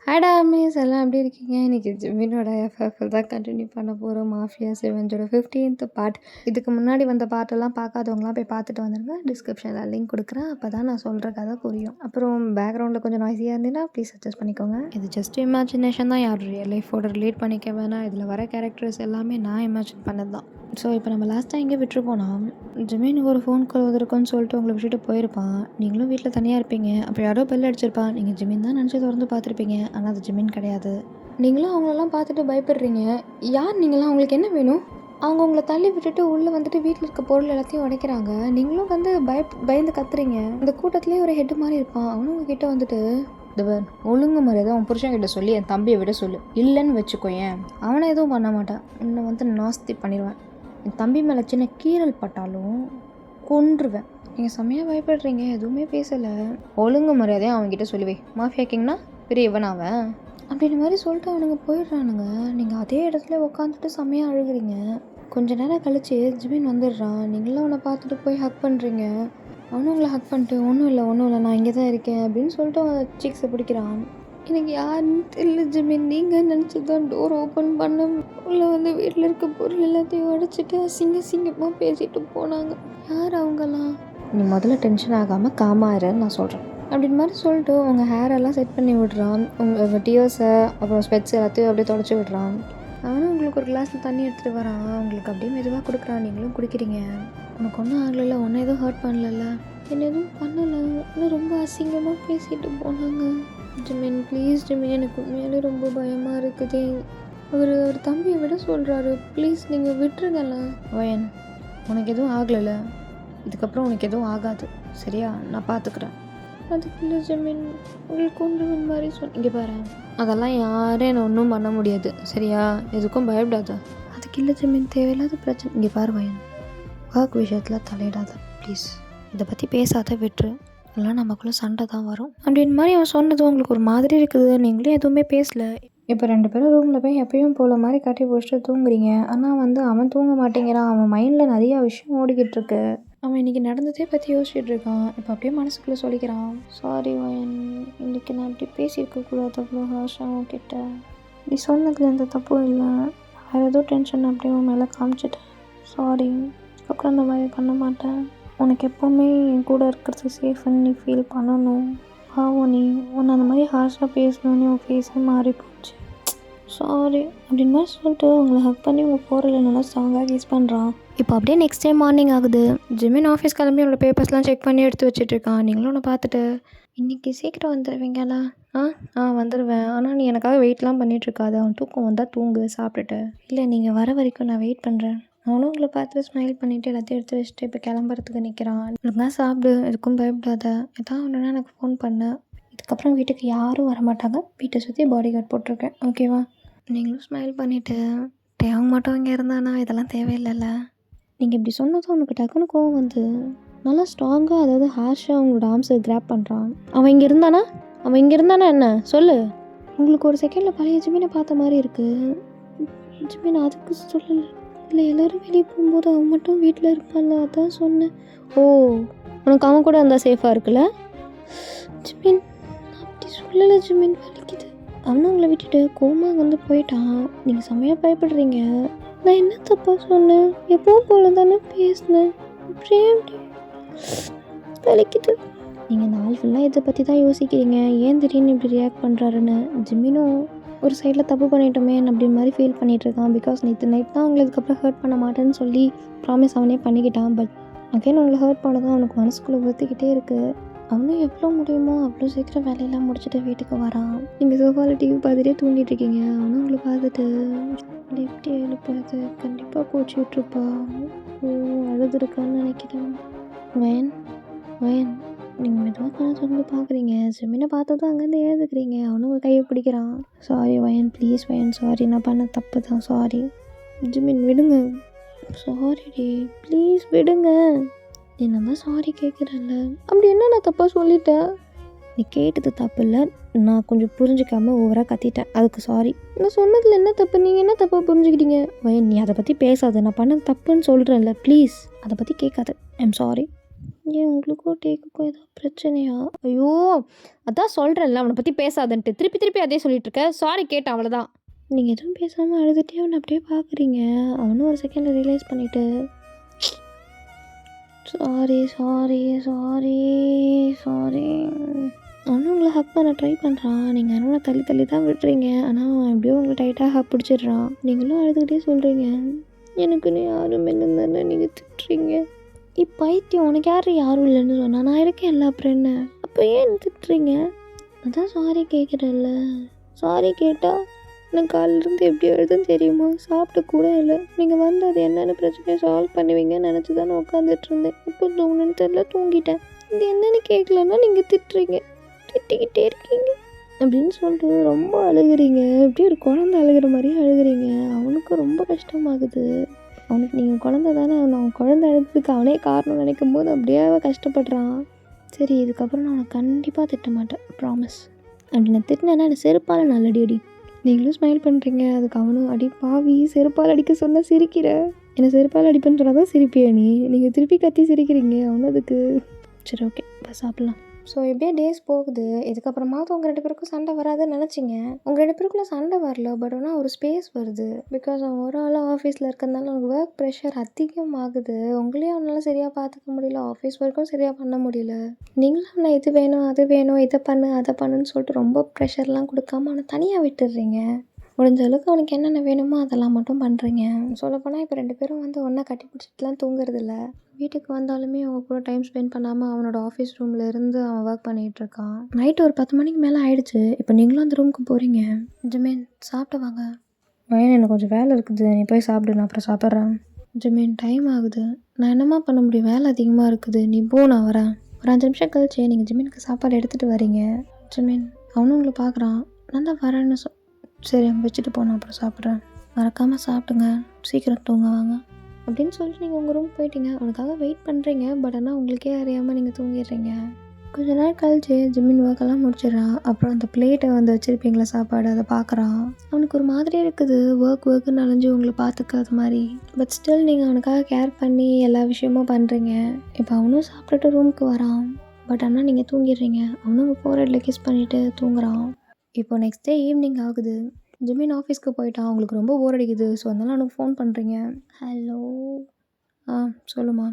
ஹாய்டா miss எல்லாம் எப்படி இருக்கீங்க? இன்றைக்கி ஜிம்மினோட எஃப்எஃப்எல் தான் கண்டினியூ பண்ண போகிறோம். Mafia 7 15th part. இதுக்கு முன்னாடி வந்த பார்ட்டெல்லாம் பார்க்காதவங்களாம் போய் பார்த்துட்டு வந்துடுங்க. டிஸ்கிரிப்ஷனில் லிங்க் கொடுக்குறேன். அப்போ தான் நான் சொல்கிற கதை புரியும். அப்புறம் பேக்ரவுண்டில் கொஞ்சம் நாய்ஸியாக இருந்தீங்கன்னா ப்ளீஸ் அட்ஜஸ்ட் பண்ணிக்கோங்க. இது ஜஸ்ட் இமேஜினேஷன் தான், யார் ரியல் லைஃபோட ரிலேட் பண்ணிக்க வேணாம். இதில் வர கேரக்டர்ஸ் எல்லாமே நான் இமேஜின் பண்ணது தான். ஸோ இப்போ நம்ம லாஸ்ட்டாக எங்கே விட்டுருப்போனா, ஜிமின் ஒரு ஃபோன் கால் வந்திருக்குன்னு சொல்லிட்டு உங்களை விட்டுட்டு போயிருப்பான். நீங்களும் வீட்டில் தனியாக இருப்பீங்க. அப்போ யாரோ பெல் அடிச்சிருப்பான். நீங்கள் ஜிமின் தான் நினச்சி திறந்து பார்த்துருப்பீங்க. ஆனால் அது ஜிமின் கிடையாது. நீங்களும் அவங்களெல்லாம் பார்த்துட்டு பயப்படுறீங்க. யார் நீங்களாம்? அவங்களுக்கு என்ன வேணும்? அவங்க உங்களை தள்ளி விட்டுட்டு உள்ளே வந்துட்டு வீட்டில் இருக்க பொருள் எல்லாத்தையும் உடைக்கிறாங்க. நீங்களும் வந்து பயந்து கத்துறீங்க. இந்த கூட்டத்துலேயே ஒரு ஹெட்டு மாதிரி இருப்பான். அவனும் உங்ககிட்ட வந்துட்டு, இதுவர் ஒழுங்கு மரியாதை உன் புருஷன்கிட்ட சொல்லி என் தம்பியை விட சொல்லு, இல்லைன்னு வச்சுக்கோயேன் அவனை எதுவும் பண்ண மாட்டான், உன்னை வந்து நாஸ்தி பண்ணிடுவேன். என் தம்பி மேலே சின்ன கீரல் பட்டாலும் கொன்றுவேன். நீங்கள் செம்மையாக பயப்படுறீங்க, எதுவுமே பேசலை. ஒழுங்கு மரியாதையாக அவன்கிட்ட சொல்லுவே, மாஃபியா கிங்னா பெரிய இவன் அவன் அப்படின்ற மாதிரி சொல்லிட்டு அவனுங்க போயிடுறானுங்க. நீங்கள் அதே இடத்துல உட்காந்துட்டு செம்மையாக அழுகிறீங்க. கொஞ்ச நேரம் கழிச்சு ஜிமின் வந்துடுறான். நீங்களும் அவனை பார்த்துட்டு போய் ஹக் பண்ணுறீங்க. அவனும் உங்களை ஹக் பண்ணிட்டு, ஒன்றும் இல்லை நான் இங்கே தான் இருக்கேன் அப்படின்னு சொல்லிட்டு அவன் சீக்ஸை பிடிக்கிறான். எனக்கு யாருன்னு தெரியல ஜிமின், நீங்கள் நினச்சி தான் டோர் ஓப்பன் பண்ண உள்ளே வந்து வீட்டில் இருக்க பொருள் எல்லாத்தையும் உடைச்சிட்டு அசிங்கமாக பேசிட்டு போனாங்க. யார் அவங்களாம்? நீ முதல்ல டென்ஷன் ஆகாமல் காமாயிருன்னு நான் சொல்கிறேன் அப்படின்னு மாதிரி சொல்லிட்டு உங்கள் ஹேரெல்லாம் செட் பண்ணி விடுறான். உங்கள் டியர்ஸை அப்புறம் ஸ்பெட்ஸ் எல்லாத்தையும் அப்படியே தொடச்சி விடுறான். அவனும் உங்களுக்கு ஒரு கிளாஸில் தண்ணி எடுத்துகிட்டு வரான். உங்களுக்கு அப்படியே மெதுவாக கொடுக்குறான். நீங்களும் குடிக்கிறீங்க. உனக்கு ஒன்றும் ஆகலைல்ல, ஒன்றும் எதுவும் ஹர்ட் பண்ணல, என்ன எதுவும் பண்ணலை, இன்னும் ரொம்ப அசிங்கமாக பேசிட்டு போனாங்க. ஜிமின் ப்ளீஸ் ஜிமின், எனக்கு உண்மையிலே ரொம்ப பயமாக இருக்குது. அவர் தம்பியை விட சொல்கிறாரு, ப்ளீஸ் நீங்கள் விட்டுருங்கல்ல. வயன், உனக்கு எதுவும் ஆகலைல்ல, இதுக்கப்புறம் உனக்கு எதுவும் ஆகாது சரியா, நான் பார்த்துக்கிறேன். அதுக்கு இல்லை ஜிமின், உங்களுக்கு ஒன்று மாதிரி சொன்னீங்க பாரு, அதெல்லாம் யாரும் என்னை ஒன்றும் பண்ண முடியாது சரியா, எதுக்கும் பயப்படாத. அதுக்கு இல்லை ஜிமின், தேவையில்லாத பிரச்சனை. இங்கே பாரு வயன், ஒர்க் விஷயத்தில் தலையிடாத ப்ளீஸ், இதை பற்றி பேசாத, விட்டுரு, எல்லாம் நமக்குள்ளே சண்டை தான் வரும் அப்படின்னு மாதிரி அவன் சொன்னது உங்களுக்கு ஒரு மாதிரி இருக்குது. நீங்களும் எதுவுமே பேசலை. இப்போ 2 பேரும் ரூமில் போய் எப்பயும் போல மாதிரி கட்டி பிடிச்சிட்டு தூங்குறீங்க. ஆனால் வந்து அவன் தூங்க மாட்டேங்கிறான். அவன் மைண்டில் நிறையா விஷயம் ஓடிக்கிட்டு இருக்கு. அவன் இன்றைக்கி நடந்ததே பற்றி யோசிச்சுட்டு இருக்கான். இப்போ அப்படியே மனசுக்குள்ளே சொல்லிக்கிறான், சாரி வயன், இன்றைக்கி நான் அப்படி பேசியிருக்கக்கூடாது அவ்வளோ ஹாஷாக அவன்கிட்ட. நீ சொன்னதில் எந்த தப்பும் இல்லை, வேறு ஏதோ டென்ஷன் அப்படியே அவன் மேலே காமிச்சிட்டேன். சாரி, அப்புறம் அந்த மாதிரி பண்ண மாட்டேன். உனக்கு எப்போவுமே என் கூட இருக்கிறது சேஃப்னு நீ ஃபீல் பண்ணணும். பாவம் நீ, உன்னை அந்த மாதிரி ஹார்ஷாக பேசணுன்னு உன் ஃபேஸே மாறி போச்சு. சாரி அப்படின்னு மாதிரி சொல்லிட்டு உங்களை ஹக் பண்ணி உங்கள் போரில் நல்லா ஸ்ட்ராங்காக கிஸ் பண்ணுறான். இப்போ அப்படியே நெக்ஸ்ட் டே மார்னிங் ஆகுது. ஜிமின் ஆஃபீஸ் கிளம்பி உன்னோட பேப்பர்ஸ்லாம் செக் பண்ணி எடுத்து வச்சுட்ருக்கான். நீங்களும் உன்னை பார்த்துட்டு, இன்றைக்கி சீக்கிரம் வந்துடுவீங்களா? வந்துடுவேன், ஆனால் நீ எனக்காக வெயிட்லாம் பண்ணிகிட்ருக்காது. அவன் தூக்கம் வந்தால் தூங்கு, சாப்பிட்டுட்டு. இல்லை, நீங்கள் வர வரைக்கும் நான் வெயிட் பண்ணுறேன். அவனும் உங்களை பார்த்துட்டு ஸ்மைல் பண்ணிவிட்டு எல்லாத்தையும் எடுத்து வச்சுட்டு இப்போ கிளம்புறதுக்கு நிற்கிறான். ஒழுங்காக சாப்பிடு, எதுக்கும் பயப்படாத. எதாவது ஒன்றுனா எனக்கு ஃபோன் பண்ண. இதுக்கப்புறம் வீட்டுக்கு யாரும் வரமாட்டாங்க. வீட்டை சுற்றி பாடி கார்டு போட்டிருக்கேன், ஓகேவா? நீங்களும் ஸ்மைல் பண்ணிவிட்டு, அவங்க மட்டும் இங்கே இருந்தானா இதெல்லாம் தேவையில்லைல்ல. நீங்கள் இப்படி சொன்னதும் உனக்கு டக்குன்னு கோவம் வந்து நல்லா ஸ்ட்ராங்காக, அதாவது ஹார்ஷாக அவங்களோட ஆர்ம்ஸை கிராப் பண்ணுறான். அவன் இங்கே இருந்தானா என்ன சொல்லு. உங்களுக்கு ஒரு செகண்டில் பழைய ஜிமினை பார்த்த மாதிரி இருக்குது. ஜிமின் அதுக்கு சொல்லலை, இல்லை எல்லோரும் வெளியே போகும்போது அவன் மட்டும் வீட்டில் இருப்பான்ல, அதான் சொன்னேன். ஓ, உனக்கு அவன் கூட இருந்தால் சேஃபாக இருக்குல்ல? ஜிமின், நான் அப்படி சொல்லலை ஜிமின், வலிக்குது. அவனும் உங்களை விட்டுட்டு கோமா வந்து போயிட்டான். நீங்கள் செம்மையாக பயப்படுறீங்க. நான் என்ன தப்பாக சொன்னேன்? எப்பவும் போல தானே பேசினேன். அப்படியே வலிக்குது. நீங்கள் நாள் ஃபுல்லாக இதை பற்றி தான் யோசிக்கிறீங்க, ஏன் திடீர்னு இப்படி ரியாக்ட் பண்ணுறாருன்னு. ஜிமினும் ஒரு சைடில் தப்பு பண்ணிட்டோமே அப்படி மாதிரி ஃபீல் பண்ணிகிட்ருக்கான். பிகாஸ் நேற்று நைட் தான் அவங்களை இதுக்கப்புறம் ஹர்ட் பண்ண மாட்டேன்னு சொல்லி ப்ராமிஸ் அவனே பண்ணிக்கிட்டான். பட் அகைன் அவங்களை ஹர்ட் பண்ணதான் அவனுக்கு மனசுக்குள்ளே ஊற்றிக்கிட்டே இருக்குது. அவனும் எவ்வளோ முடியுமோ அவ்வளோ சீக்கிரம் வேலையெல்லாம் முடிச்சுட்டு வீட்டுக்கு வரான். நீங்கள் சோஃபாவில் டிவி பார்த்துட்டே தூங்கிட்டு இருக்கீங்க. அவனும் உங்களை பார்த்துட்டு, எப்படி எழுப்பாது, கண்டிப்பாக கோச்சி விட்டுருப்பா, அழுதுருக்கான்னு நினைக்கிறேன். வயன் நீங்கள் மெதுவாக கண்ணை திறந்து பார்க்குறீங்க. ஜிமினை பார்த்து தான் அங்கேருந்து எழுதுக்கிறீங்க. அவனும் உங்கள் கையை பிடிக்கிறான். சாரி வயன், ப்ளீஸ் வயன், சாரி, நான் பண்ண தப்பு தான், சாரி. ஜிமின் விடுங்க, சாரி டி, ப்ளீஸ் விடுங்க. என்ன தான் சாரி கேட்குறல்ல, அப்படி என்ன நான் தப்பாக சொல்லிட்டேன்? நீ கேட்டது தப்பு இல்லை, நான் கொஞ்சம் புரிஞ்சிக்காமல் ஓவராக கத்திட்டேன், அதுக்கு சாரி. நான் சொன்னதில் என்ன தப்பு, நீங்கள் என்ன தப்பாக புரிஞ்சுக்கிட்டீங்க? வயன், நீ அதை பற்றி பேசாத, நான் பண்ணது தப்புன்னு சொல்கிறேன்ல, ப்ளீஸ் அதை பற்றி கேட்காத. I'm sorry. ஏன் உங்களுக்கும் டேக்குக்கும் ஏதோ பிரச்சனையா? ஐயோ! அதான் சொல்கிறேன்ல அவனை பற்றி பேசாதன்ட்டு. திருப்பி திருப்பி அதே சொல்லிட்டு இருக்க. சாரி கேட்டேன் அவ்வளோதான். நீங்கள் எதுவும் பேசாமல் அழுதுகிட்டே அவனை அப்படியே பார்க்குறீங்க. அவனும் ஒரு செகண்டில் ரியலைஸ் பண்ணிவிட்டு சாரி சாரி சாரி சாரி அவனும் உங்களை ஹக் பண்ண ட்ரை பண்ணுறான். நீங்கள் அவனை தள்ளி தள்ளி தான் விடுறீங்க. ஆனால் அவன் எப்படியோ உங்களை டைட்டாக ஹக் பிடிச்சிடுறான். நீங்களும் அழுதுகிட்டே சொல்கிறீங்க எனக்குன்னு யாரும் இல்லைன்னு நீங்கள் திட்டுறீங்க. பைத்தியம் உனக்கு யாரும் இல்லைன்னு சொன்னா நான் இருக்கேன்ல அப்புறம் என்ன? அப்போ ஏன் திட்டுறீங்க? அதான் சாரி கேட்குறேன்ல. சாரி கேட்டால் நான் காலிலேருந்து எப்படி எழுதுன்னு தெரியுமா? சாப்பிட்டு கூட இல்லை. நீங்கள் வந்து அது என்னென்ன பிரச்சனையை சால்வ் பண்ணுவீங்கன்னு நினச்சி தான் நான் உட்காந்துட்டு இருந்தேன். இப்போ தூங்குன்னு தெரியல தூங்கிட்டேன். இது என்னென்னு கேட்கலன்னா நீங்கள் திட்டுறீங்க, திட்டிக்கிட்டே இருக்கீங்க அப்படின்னு சொல்லிட்டு ரொம்ப அழுகுறீங்க. எப்படி ஒரு குழந்தை அழுகிற மாதிரியே அழுகுறீங்க. அவனுக்கு ரொம்ப கஷ்டமாகுது. அவனுக்கு நீங்கள் குழந்தை தானே, அவன் குழந்தை அழுதுக்கு அவனே காரணம் நினைக்கும் போது அப்படியே கஷ்டப்படுறான். சரி இதுக்கப்புறம் நான் அவனை கண்டிப்பாக திட்ட மாட்டேன், ப்ராமிஸ். அப்படி நான் திட்டினேன்னா என்னை செருப்பால் நல்லடி அடி. நீங்களும் ஸ்மைல் பண்ணுறீங்க. அதுக்கு அவனும் அடி பாவி செருப்பால் அடிக்க சொன்னால் சிரிக்கிற. என்னை செருப்பால் அடிப்பேன்னு சொன்னால் தான் சிரிப்பியா நீ? நீங்கள் திருப்பி கத்தி சிரிக்கிறீங்க. அவனும் அதுக்கு சரி ஓகே பஸ் சாப்பிட்லாம். ஸோ எப்படியே டேஸ் போகுது. இதுக்கப்புறமாவது உங்கள் 2 பேருக்கும் சண்டை வராதுன்னு நினச்சிங்க. உங்கள் 2 பேருக்குள்ளே சண்டை வரல. பட் ஆனால் ஒரு ஸ்பேஸ் வருது. பிகாஸ் அவன் ஒரு ஆளாக ஆஃபீஸில் இருக்கிறதுனால அவனுக்கு ஒர்க் ப்ரெஷர் அதிகமாகுது. உங்களையும் அவனால் சரியாக பார்த்துக்க முடியல. ஆஃபீஸ் ஒர்க்கும் சரியாக பண்ண முடியல. நீங்களும் அவனை இது வேணும் அது வேணும் இதை பண்ணு அதை பண்ணுன்னு சொல்லிட்டு ரொம்ப ப்ரெஷர்லாம் கொடுக்காம அவனை தனியாக விட்டுடுறீங்க. முடிஞ்ச அளவுக்கு அவனுக்கு என்னென்ன வேணுமோ அதெல்லாம் மட்டும் பண்ணுறீங்க. சொல்லப்போனால் இப்போ 2 பேரும் வந்து ஒன்றா கட்டி பிடிச்சிட்டுலாம் தூங்குறதில்ல. வீட்டுக்கு வந்தாலுமே அவங்க கூட டைம் ஸ்பெண்ட் பண்ணாமல் அவனோட ஆஃபீஸ் ரூமில் இருந்து அவன் ஒர்க் பண்ணிகிட்ருக்கான். நைட்டு ஒரு 10 மணிக்கு மேலே ஆயிடுச்சு. இப்போ நீங்களும் அந்த ரூமுக்கு போகிறீங்க. ஜமீன் சாப்பிட்டு வாங்க. வயன் எனக்கு கொஞ்சம் வேலை இருக்குது, நீ போய் சாப்பிடு, நான் அப்புறம் சாப்பிட்றேன். ஜமீன் டைம் ஆகுது, நான் என்னம்மா பண்ண முடியும், வேலை அதிகமாக இருக்குது, நீ போ நான் வரேன். ஒரு 5 நிமிஷம் கழிச்சு நீங்கள் ஜமீனுக்கு சாப்பாடு எடுத்துகிட்டு வரீங்க. ஜமீன் அவனும் உங்களை பார்க்குறான். நான் தான் வரேன்னு சரி அங்கே வச்சுட்டு போனேன் அப்புறம் சாப்பிட்றேன். மறக்காமல் சாப்பிடுங்க, சீக்கிரம் தூங்க வாங்க அப்படின்னு சொல்லிட்டு நீங்கள் உங்கள் ரூம் போயிட்டீங்க. அவனுக்காக வெயிட் பண்ணுறீங்க. பட் ஆனால் உங்களுக்கே அறியாமல் நீங்கள் தூங்கிடுறீங்க. கொஞ்ச நாள் கழிச்சு ஜிம்மின் ஒர்க்கெல்லாம் முடிச்சிடறான். அப்புறம் அந்த பிளேட்டை வந்து வச்சுருப்பீங்களா சாப்பாடு, அதை பார்க்குறான். அவனுக்கு ஒரு மாதிரியே இருக்குது. ஒர்க்குன்னு அலைஞ்சு உங்களை பார்த்துக்காத மாதிரி. பட் ஸ்டில் நீங்கள் அவனுக்காக கேர் பண்ணி எல்லா விஷயமும் பண்ணுறீங்க. இப்போ அவனும் சாப்பிட்டுட்டு ரூமுக்கு வரான். பட் ஆனால் நீங்கள் தூங்கிடுறீங்க. அவனும் உங்கள் ஃபோர்ஹெட்டில் கிஸ் பண்ணிவிட்டு தூங்குறான். இப்போ நெக்ஸ்ட் டே ஈவினிங் ஆகுது. ஜிமின் ஆஃபீஸ்க்கு போயிட்டான். அவங்களுக்கு ரொம்ப போர் அடிக்குது. ஸோ அதனால் அவனுக்கு ஃபோன் பண்ணுறீங்க. ஹலோ சொல்லுமா,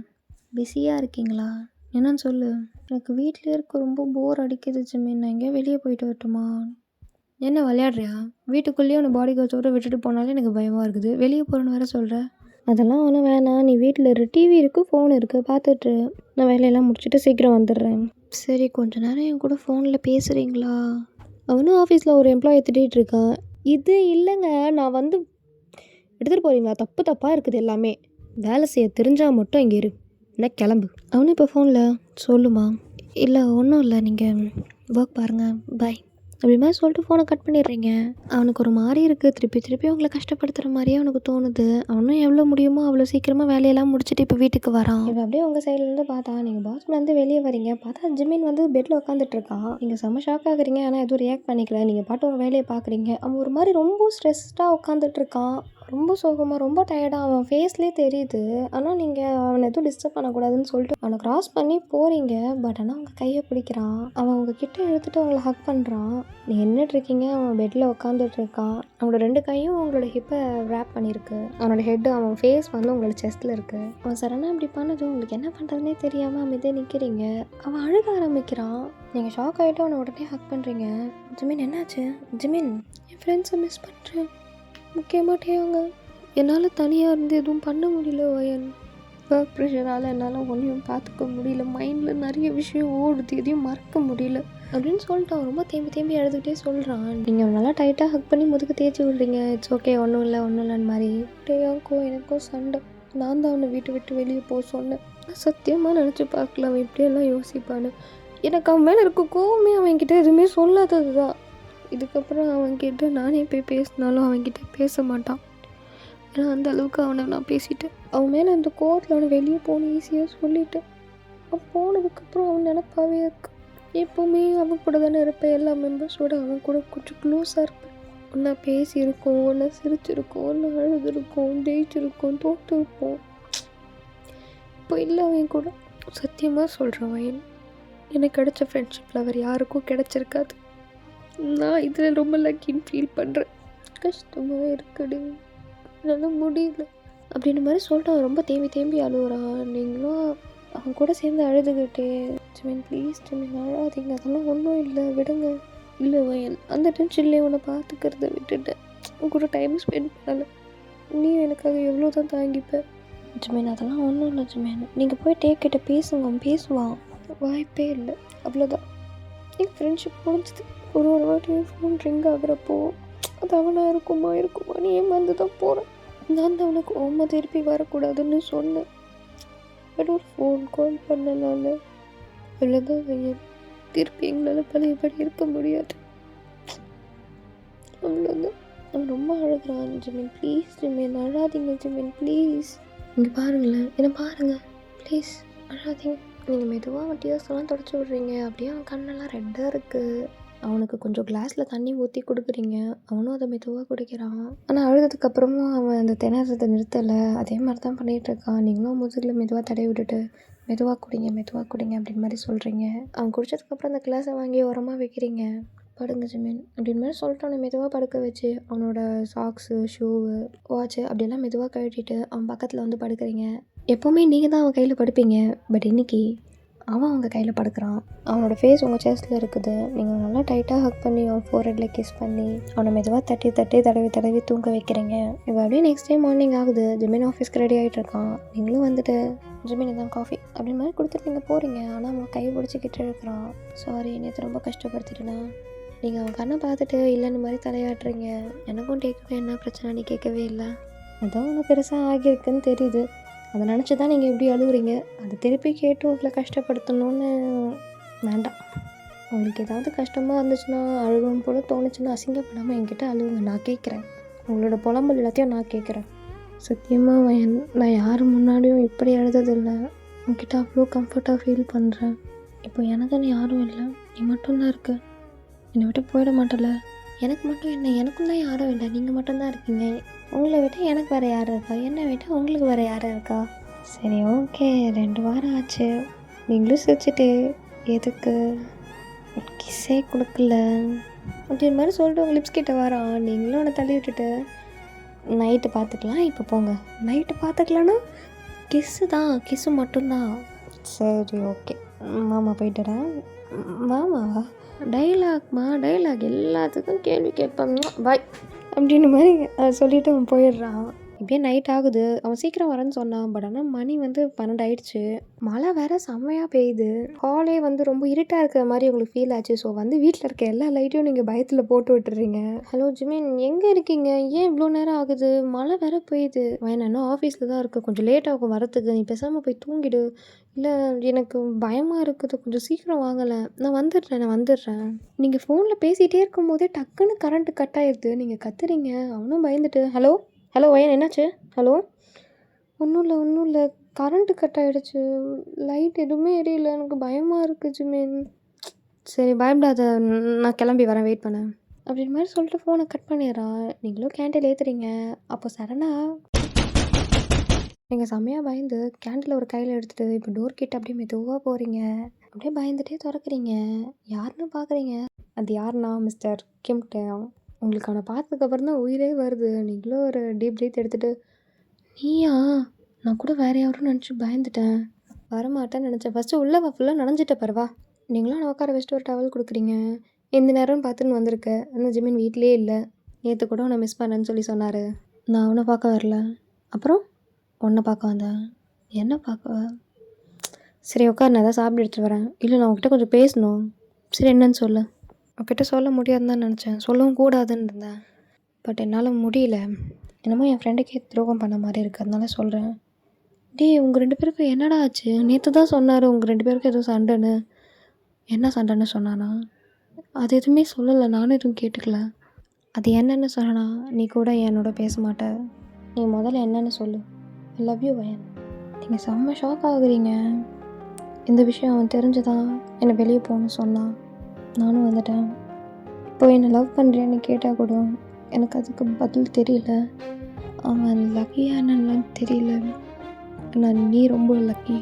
பிஸியாக இருக்கீங்களா? என்னன்னு சொல்லு. எனக்கு வீட்டில் இருக்க ரொம்ப போர் அடிக்குது ஜிமின், நான் எங்கேயா வெளியே போயிட்டு வரட்டுமா? என்ன விளையாடுறியா? வீட்டுக்குள்ளேயே உன்னை பாடி கார்ட்ஸோடு விட்டுட்டு போனாலே எனக்கு பயமாக இருக்குது. வெளியே போகிறேன்னு வேறு சொல்கிற. அதெல்லாம் ஒன்றும் வேணாம், நீ வீட்டில் டிவி இருக்குது, ஃபோன் இருக்குது, பார்த்துட்டு நான் வேலையெல்லாம் முடிச்சுட்டு சீக்கிரம் வந்துடுறேன். சரி கொஞ்ச நேரம் என் கூட ஃபோனில் பேசுகிறீங்களா? அவனும் ஆஃபீஸில் ஒரு எம்ப்ளாயை திட்டிகிட்டு இருக்கான். இது இல்லைங்க, நான் வந்து எடுத்துகிட்டு போகிறீங்களா? தப்பாக இருக்குது எல்லாமே. வேலை செய்ய தெரிஞ்சால் மட்டும் இங்கே இரு, என்ன கிளம்பு. அவனும் இப்போ ஃபோனில் சொல்லுமா, இல்லை ஒன்றும் இல்லை, நீங்கள் ஒர்க் பாருங்கள், பாய் அப்படி மாதிரி சொல்லிட்டு ஃபோனை கட் பண்ணிடுறீங்க. அவனுக்கு ஒரு மாதிரி இருக்குது. திருப்பி அவங்கள கஷ்டப்படுத்துகிற மாதிரியே அவனுக்கு தோணுது. அவனும் எவ்வளோ முடியுமோ அவ்வளோ சீக்கிரமாக வேலையெல்லாம் முடிச்சுட்டு இப்போ வீட்டுக்கு வரான். இப்போ அப்படியே உங்கள் சைட்லேருந்து பார்த்தா நீங்கள் பாத்ரூம்லேருந்து வெளியே வரீங்க. பார்த்தா ஜிமின் வந்து பெட்டில் உட்காந்துட்டு இருக்கான். நீங்கள் செம்ம ஷாக் ஆகுறீங்க. ஆனால் எதுவும் ரியாக்ட் பண்ணிக்கல. நீங்கள் பாட்டு உங்கள் வேலையை பார்க்குறீங்க. அவன் ஒரு மாதிரி ரொம்ப ஸ்ட்ரெஸ்டாக உட்காந்துட்டு இருக்கான். ரொம்ப சோகமாக, ரொம்ப டயர்டாக அவன் ஃபேஸ்லேயே தெரியுது. ஆனால் நீங்கள் அவனை எதுவும் டிஸ்டர்ப் பண்ணக்கூடாதுன்னு சொல்லிட்டு அவனை க்ராஸ் பண்ணி போகிறீங்க. பட் ஆனால் அவங்க கையை பிடிக்கிறான். அவன் உங்கள் கிட்டே எடுத்துகிட்டு அவங்கள ஹக் பண்ணுறான். நீங்கள் நின்றுட்டுருக்கீங்க. அவன் பெட்டில் உட்காந்துட்டு இருக்கான். அவனோட 2 கையும் அவங்களோட ஹிப்பை ரேப் பண்ணியிருக்கு. அவனோட ஹெட்டு, அவன் ஃபேஸ் வந்து உங்களோட செஸ்ட்டில் இருக்குது. அவன் சடனாக இப்படி பண்ணது உங்களுக்கு என்ன பண்ணுறதுனே தெரியாமல் அமைதியாக நிற்கிறீங்க. அவன் அழுக ஆரம்பிக்கிறான். நீங்கள் ஷாக் ஆகிட்டு அவனை உடனே ஹக் பண்ணுறீங்க. ஜிமின் என்னாச்சு? ஜிமின், என் ஃப்ரெண்ட்ஸை மிஸ் பண்ணுறேன், முக்கியமாட்டேங்க. என்னால் தனியாக இருந்து எதுவும் பண்ண முடியல வயன். ஒர்க் ப்ரெஷரால் என்னால் ஒன்றையும் பார்த்துக்க முடியல. மைண்டில் நிறைய விஷயம் ஓடுது, எதையும் மறக்க முடியல அப்படின்னு சொல்லிட்டு அவன் ரொம்ப தேம்பி எழுதுகிட்டே சொல்கிறான். நீங்கள் நல்லா டைட்டாக ஹக் பண்ணி முதுகு தேய்ச்சி விட்றீங்க. இட்ஸ் ஓகே, ஒன்றும் இல்லைன்னு மாதிரி. டேயாக்கும் எனக்கும் சண்டை. நான் தான் அவனை விட்டு வெளியே போக சொன்னேன். நான் சத்தியமாக நினச்சி பார்க்கல அவன் இப்படியெல்லாம் யோசிப்பான்னு. எனக்கு அவன் மேலே இருக்க கோவமே அவன்கிட்ட எதுவுமே சொல்லாதது தான். இதுக்கப்புறம் அவன்கிட்ட நானே போய் பேசினாலும் அவன்கிட்ட பேச மாட்டான். ஏன்னா அந்த அளவுக்கு அவனை நான் பேசிட்டேன். அவன் மேலே அந்த கோவத்தில் அவனை வெளியே போகணும் ஈஸியாக சொல்லிவிட்டேன். அவன் போனதுக்கப்புறம் அவன் நினப்பாவே இருக்கு. எப்போவுமே அவன் கூட தானே இருப்பேன். எல்லா மெம்பர்ஸோட அவன் கூட கொஞ்சம் க்ளோஸாக இருப்பேன். ஒன்றா பேசியிருக்கோம், ஒன்றா சிரிச்சிருக்கோம், ஒன்றா அழுதுருக்கோம், ஜெயிச்சிருக்கோம், தோற்றுருப்போம். இப்போ இல்லை அவன் கூட. சத்தியமாக சொல்கிறேன் வயன், எனக்கு கிடைச்ச ஃப்ரெண்ட்ஷிப்பில் அவர் யாருக்கும் கிடைச்சிருக்காது. நான் இதில் ரொம்ப லக்கின்னு ஃபீல் பண்ணுறேன். கஷ்டமாக இருக்குடி, என்னால் முடியல அப்படின்ற மாதிரி சொல்லிட்டு அவன் ரொம்ப தேம்பி தேம்பி அழுகுறான். நீங்களும் அவன் கூட சேர்ந்து அழுதுகிட்டே, ஜிமின் ப்ளீஸ் ஜிமின் அழாதீங்க, அதெல்லாம் ஒன்றும் இல்லை, விடுங்க. இல்லை வயன், அந்த டென்ஷன்லேயே உன்னை பார்த்துக்கிறத விட்டுட்டேன், உன் கூட டைம் ஸ்பெண்ட் பண்ணலை. நீ எனக்காக எவ்வளோ தான் தாங்கிப்ப. ஜிமின் அதெல்லாம் ஒன்றும் இல்லை ஜிமின், நீங்கள் போய் டேக்கிட்ட பேசுவான். வாய்ப்பே இல்லை, அவ்வளோதான். எங்கள் ஃப்ரெண்ட்ஷிப் முடிஞ்சது. ஒரு வாட்டியும் ஃபோன் ரிங் ஆகுறப்போ அது அவனாக இருக்குமா நீ ஏமாந்து தான் போகிறேன். நான் தான் அவனுக்கு ஓமா திருப்பி வரக்கூடாதுன்னு சொன்னேன். பட் ஒரு ஃபோன் கால் பண்ணனால அவ்வளோதான் வையன், திருப்பி எங்களால் பழையபடி இருக்க முடியாது, அவ்வளோதான். அவன் ரொம்ப அழுகிறான். ஜிமின் ப்ளீஸ் ஜிமின் அழாதீங்க ஜிமின் ப்ளீஸ். இங்கே பாருங்களேன், என்னை பாருங்கள் ப்ளீஸ், அழாதீங்க. நீங்கள் மெதுவாக அவன் டியர்ஸ்லாம் தொடச்சி விட்றீங்க, அப்படியே அவன் கண்ணெல்லாம் ரெட்டாக இருக்குது. அவனுக்கு கொஞ்சம் கிளாஸில் தண்ணி ஊற்றி கொடுக்குறீங்க, அவனும் அதை மெதுவாக குடிக்கிறான். ஆனால் அழுதுக்கப்புறமும் அவன் அந்த திணறதை நிறுத்தலை, அதே மாதிரி தான் பண்ணிகிட்ருக்கான். நீங்களும் முதுகில் மெதுவாக தடவி விட்டுட்டு மெதுவாக குடிங்க அப்படின்னு மாதிரி சொல்கிறீங்க. அவன் குடித்ததுக்கப்புறம் அந்த கிளாஸை வாங்கி உரமாக வைக்கிறீங்க. படுங்க ஜிமின் அப்படின்னு மாதிரி சொல்லிட்டு அவனை மெதுவாக படுக்க வச்சு அவனோட சாக்ஸு, ஷூவு, வாட்ச்சு அப்படியெல்லாம் மெதுவாக கழட்டிட்டு அவன் பக்கத்தில் வந்து படுக்கிறீங்க. எப்போவுமே நீங்கள் தான் அவன் கையில் படுப்பீங்க, பட் இன்றைக்கி அவன் அவங்க கையில் படுக்கிறான். அவனோட ஃபேஸ் உங்கள் செஸ்ட்டில் இருக்குது. நீங்கள் நல்லா டைட்டாக ஹக் பண்ணி அவன் ஃபோர்ஹெட்டில் கிஸ் பண்ணி அவனை மெதுவாக தடவி தூங்க வைக்கிறீங்க. இப்போ அப்படியே நெக்ஸ்ட் டே மார்னிங் ஆகுது. ஜிமின் ஆஃபீஸ்க்கு ரெடி ஆகிட்டு இருக்கான். நீங்களும் வந்துட்டு ஜிமின் இதான் காஃபி அப்படின்னு மாதிரி கொடுத்துட்டு நீங்கள் போகிறீங்க. ஆனால் அவன் கை பிடிச்சிக்கிட்டு இருக்கிறான். சாரி, நேற்று ரொம்ப கஷ்டப்படுத்திட்டேனா. நீங்கள் அவன் கண்ணை பார்த்துட்டு இல்லைன்னு மாதிரி தலையாட்டுறீங்க. எனக்கும் டேக்குவே என்ன பிரச்சனை நீ கேட்கவே இல்லை. அதான் ஒன்று பெருசாக ஆகியிருக்குன்னு தெரியுது, அதை நினச்சி தான் நீங்கள் எப்படி அழுகுறீங்க. அதை திருப்பி கேட்டு உங்களை கஷ்டப்படுத்தணும்னு வேண்டாம். உங்களுக்கு ஏதாவது கஷ்டமாக இருந்துச்சுன்னா, அழுகணும் போல் தோணுச்சுன்னா அசிங்கப்படாமல் என்கிட்ட அழுகுங்க, நான் கேட்குறேன். உங்களோட புலம்பல் எல்லாத்தையும் நான் கேட்குறேன். சத்தியமாக நான் யார் முன்னாடியும் இப்படி அழுததில்லை. உங்ககிட்ட அவ்வளோ கம்ஃபர்ட்டாக ஃபீல் பண்ணுறேன். இப்போ எனக்குன்னு யாரும் இல்லை, நீ மட்டும்தான் இருக்க. என்னை விட்டு போயிட மாட்டல. எனக்கு மட்டும் என்ன, எனக்கும் தான் யாரும் இல்லை, நீங்கள் மட்டும்தான் இருக்கீங்க. உங்களை விட்டு எனக்கு வேறு யார் இருக்கா, என்னை விட்டு உங்களுக்கு வேறு யார் இருக்கா? சரி ஓகே, 2 வாரம் ஆச்சு, நீங்களும் சிரிச்சிட்டு எதுக்கு கிஸ்ஸே கொடுக்கல அப்படின்ற மாதிரி சொல்லிட்டு உங்கள் லிப்ஸ் கிட்ட வரான். நீங்களும் அவனை தள்ளி விட்டுட்டு நைட்டு பார்த்துக்கலாம், இப்போ போங்க. நைட்டு பார்த்துக்கலான்னா கிஸ்ஸு மட்டும்தான். சரி ஓகே, மாமா போயிட்டுறேன். மாமாவா? டைலாக் எல்லாத்துக்கும் கேள்வி கேட்பேன், பாய் அப்படின்னு மாதிரி சொல்லிவிட்டு அவன் போயிடுறான். இப்படியே நைட் ஆகுது. அவன் சீக்கிரம் வரேன்னு சொன்னான், பட் ஆனால் மணி 12 ஆயிடுச்சு. மழை வேறு செம்மையாக பெய்யுது. ஹாலே ரொம்ப இருட்டாக இருக்கிற மாதிரி உங்களுக்கு ஃபீல் ஆச்சு. ஸோ வீட்டில் இருக்க எல்லா லைட்டையும் நீங்கள் பயத்தில் போட்டு விட்டுறீங்க. ஹலோ ஜிமின், எங்கே இருக்கீங்க? ஏன் இவ்வளோ நேரம் ஆகுது? மழை வேறு பெய்யுது. வேணாம், ஆஃபீஸில் தான் இருக்குது, கொஞ்சம் லேட் ஆகும் வரத்துக்கு, நீ பேசாமல் போய் தூங்கிடு. இல்லை எனக்கு பயமாக இருக்குது, கொஞ்சம் சீக்கிரம் வாங்கலை. நான் வந்துடுறேன். நீங்கள் ஃபோனில் பேசிகிட்டே இருக்கும் போதே டக்குன்னு கரண்ட்டு கட் ஆயிடுது. நீங்கள் கத்துறீங்க. அவனும் பயந்துட்டு ஹலோ வயன், என்னாச்சு? ஹலோ. ஒன்றும் இல்லை, கரண்ட்டு கட் ஆகிடுச்சு, லைட் எதுவுமே எரியல, எனக்கு பயமாக இருக்குது ஜிமின். சரி பயப்படாத, நான் கிளம்பி வரேன், வெயிட் பண்ணேன் அப்படின்னு மாதிரி சொல்லிட்டு ஃபோனை கட் பண்ணிடுறான். நீங்களும் கேண்டில் ஏற்றுறீங்க. அப்போ சடனாக நீங்கள் செம்மையாக பயந்து கேண்டில் ஒரு கையில் எடுத்துகிட்டு இப்போ டோர் கிட்ட அப்படியே மெதுவாக போகிறீங்க. அப்படியே பயந்துகிட்டே திறக்கிறீங்க. யாருன்னு பார்க்குறீங்க. அது யாருன்னா மிஸ்டர் கிம்டன். உங்களுக்கு அவனை பார்த்ததுக்கப்புறம் தான் உயிரே வருது. நீங்களும் ஒரு டீப் பிரீத் எடுத்துகிட்டு, நீயா? நான் கூட வேறு யாரும் நினச்சி பயந்துட்டேன், வரமாட்டேன்னு நினச்சேன். ஃபஸ்ட்டு உள்ளே ஃபுல்லாக நனைஞ்சிட்ட பரவா. நீங்களும் அவனை உட்கார வச்சுட்டு ஒரு டவல் கொடுக்குறீங்க. எந்த நேரம்னு பார்த்துன்னு வந்திருக்க. ஆனால் ஜிமின் வீட்லேயே இல்லை. நேற்று கூட உன்னை மிஸ் பண்ணேன்னு சொல்லி சொன்னார். நான் அவனை பார்க்க வரல, அப்புறம் உன்னை பார்க்க வந்தேன். என்ன பார்க்க? சரி உட்கார், நான் எதாவது சாப்பிட்டு எடுத்துகிட்டு வரேன். இல்லை நான் உங்ககிட்ட கொஞ்சம் பேசணும். சரி என்னன்னு சொல்லு. உங்ககிட்ட சொல்ல முடியாதுன்னு தான் நினச்சேன், சொல்லவும் கூடாதுன்னு இருந்தேன், பட் என்னால் முடியல. என்னமோ என் ஃப்ரெண்டுக்கே துரோகம் பண்ண மாதிரி இருக்குது, அதனால சொல்கிறேன். உங்கள் 2 பேருக்கும் என்னடா ஆச்சு? நேற்று தான் சொன்னார் உங்கள் 2 பேருக்கும் எதுவும் சண்டைன்னு. என்ன சண்டைன்னு சொன்னானா? அது எதுவுமே சொல்லலை, நானும் எதுவும் கேட்டுக்கல. அது என்னென்னு சொல்லனா நீ கூட என்னோட பேச மாட்ட. நீ முதல்ல என்னன்னு சொல்லு. ஐ லவ் யூ வயன். நீங்கள் செம்ம ஷாக் ஆகுறீங்க. இந்த விஷயம் அவன் தெரிஞ்சுதான் என்னை வெளியே போகணும்னு சொன்னான். நானும் வந்துட்டேன். இப்போ என்னை லவ் பண்ணுறேன்னு கேட்டால் கூட எனக்கு அதுக்கு பதில் தெரியல. அவன் லக்கியாக என்னன்னு தெரியல. ஆனால் நீ ரொம்ப லக்கி,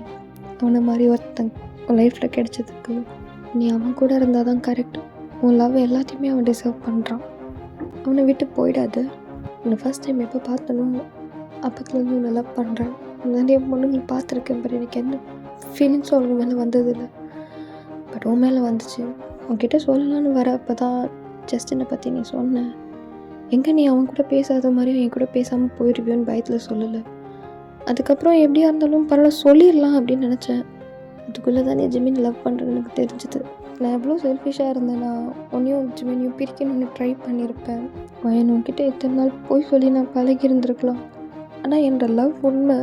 உன்னை மாதிரி ஒருத்தன் உன் லைஃப்பில் கிடைச்சதுக்கு நீ அவன் கூட இருந்தால் தான் கரெக்டு. உன் லவ் எல்லாத்தையுமே அவன் டிசர்வ் பண்ணுறான். அவனை விட்டு போயிடாது. உன்னை ஃபர்ஸ்ட் டைம் எப்போ பார்த்தனும் அப்பத்துலேருந்து உன்னை லவ் பண்ணுறேன். நிறைய பொண்ணுங்களை பார்த்துருக்கேன், பட் எனக்கு எந்த ஃபீலிங்ஸும் அவங்க மேலே வந்ததில்லை. பட் உன் மேலே வந்துச்சு. உன்கிட்ட சொல்லலான்னு வர அப்போ தான் ஜஸ்டினை பற்றி நீ சொன்ன. எங்கே நீ அவன் கூட பேசாத மாதிரி என் கூட பேசாமல் போயிடுவியோன்னு பயத்தில் சொல்லலை. அதுக்கப்புறம் எப்படியா இருந்தாலும் பரவாயில்ல சொல்லிடலாம் அப்படின்னு நினச்சேன். அதுக்குள்ளே தான் நீ ஜிமின் லவ் பண்ணுறேன்னு எனக்கு தெரிஞ்சுது. நான் எவ்வளோ செல்ஃபிஷாக இருந்தேன்னா உன்னையும் ஜிமினையும் பிரிக்கணும்னு ட்ரை பண்ணியிருப்பேன். உன்கிட்ட எத்தனை நாள் போய் சொல்லி நான் பழகி இருந்திருக்கலாம். ஆனால் என்னோட லவ் உண்மை.